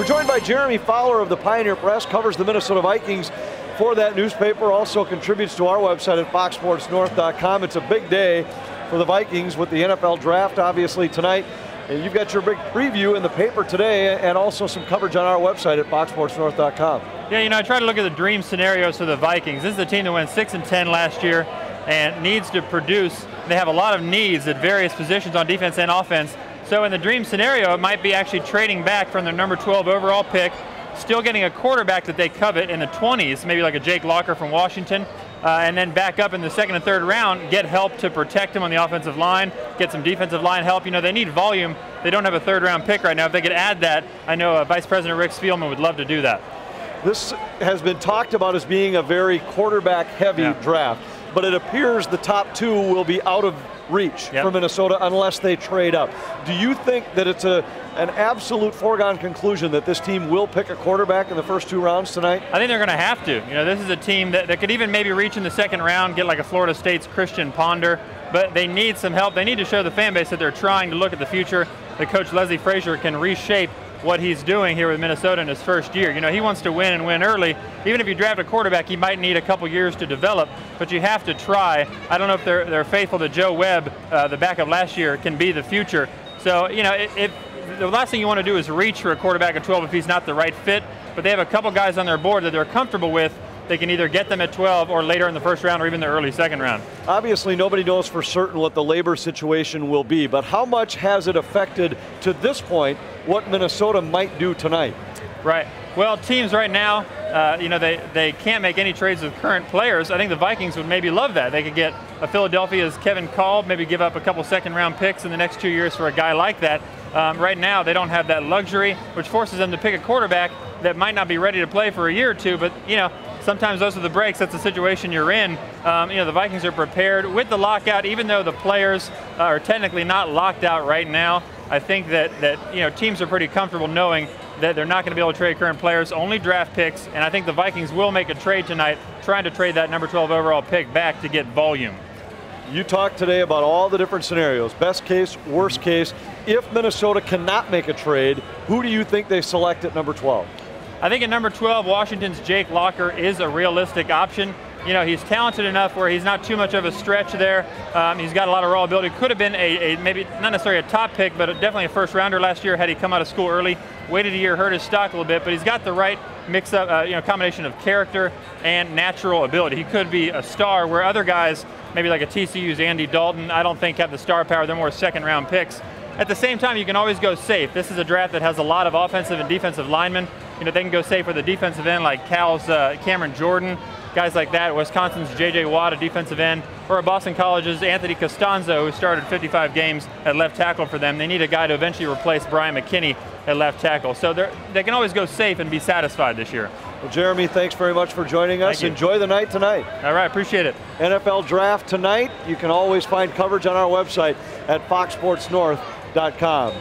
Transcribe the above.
We're joined by Jeremy Fowler of the Pioneer Press, covers the Minnesota Vikings for that newspaper, also contributes to our website at foxsportsnorth.com. It's a big day for the Vikings with the NFL draft, obviously, tonight. And you've got your big preview in the paper today and also some coverage on our website at foxsportsnorth.com. Yeah, I try to look at the dream scenarios for the Vikings. This is a team that went 6-10 last year and needs to produce. They have a lot of needs at various positions on defense and offense. So in the dream scenario, it might be actually trading back from their number 12 overall pick, still getting a quarterback that they covet in the 20s, maybe like a Jake Locker from Washington, and then back up in the second and third round, get help to protect him on the offensive line, get some defensive line help. They need volume. They don't have a third-round pick right now. If they could add that, I know Vice President Rick Spielman would love to do that. This has been talked about as being a very quarterback-heavy draft, but it appears the top two will be out of reach for Minnesota unless they trade up. Do you think that it's an absolute foregone conclusion that this team will pick a quarterback in the first two rounds tonight? I think they're going to have to. This is a team that could even maybe reach in the second round, get like a Florida State's Christian Ponder, but they need some help. They need to show the fan base that they're trying to look at the future, that Coach Leslie Frazier can reshape what he's doing here with Minnesota in his first year. He wants to win and win early. Even if you draft a quarterback, he might need a couple years to develop, but you have to try. I don't know if they're faithful to Joe Webb, the backup last year, can be the future. So, the last thing you want to do is reach for a quarterback at 12 if he's not the right fit, but they have a couple guys on their board that they're comfortable with. They can either get them at 12 or later in the first round or even the early second round. Obviously, nobody knows for certain what the labor situation will be, but how much has it affected, to this point, what Minnesota might do tonight? Right. Well, teams right now, they can't make any trades with current players. I think the Vikings would maybe love that. They could get a Philadelphia's Kevin Kolb, maybe give up a couple second-round picks in the next 2 years for a guy like that. Right now, they don't have that luxury, which forces them to pick a quarterback that might not be ready to play for a year or two, but, sometimes those are the breaks. That's the situation you're in. The Vikings are prepared with the lockout, even though the players are technically not locked out right now. I think that teams are pretty comfortable knowing that they're not going to be able to trade current players, only draft picks, and I think the Vikings will make a trade tonight, trying to trade that number 12 overall pick back to get volume. You talked today about all the different scenarios, best case, worst case. If Minnesota cannot make a trade, who do you think they select at number 12? I think at number 12, Washington's Jake Locker is a realistic option. He's talented enough where he's not too much of a stretch there. He's got a lot of raw ability. Could have been maybe not necessarily a top pick, but definitely a first rounder last year had he come out of school early. Waited a year, hurt his stock a little bit, but he's got the right mix up, combination of character and natural ability. He could be a star where other guys, maybe like a TCU's Andy Dalton, I don't think have the star power. They're more second round picks. At the same time, you can always go safe. This is a draft that has a lot of offensive and defensive linemen. They can go safe for the defensive end like Cal's Cameron Jordan, guys like that. Wisconsin's J.J. Watt, a defensive end, or Boston College's Anthony Costanzo, who started 55 games at left tackle for them. They need a guy to eventually replace Brian McKinney at left tackle. So they can always go safe and be satisfied this year. Well, Jeremy, thanks very much for joining us. Enjoy the night tonight. All right, appreciate it. NFL Draft tonight. You can always find coverage on our website at foxsportsnorth.com.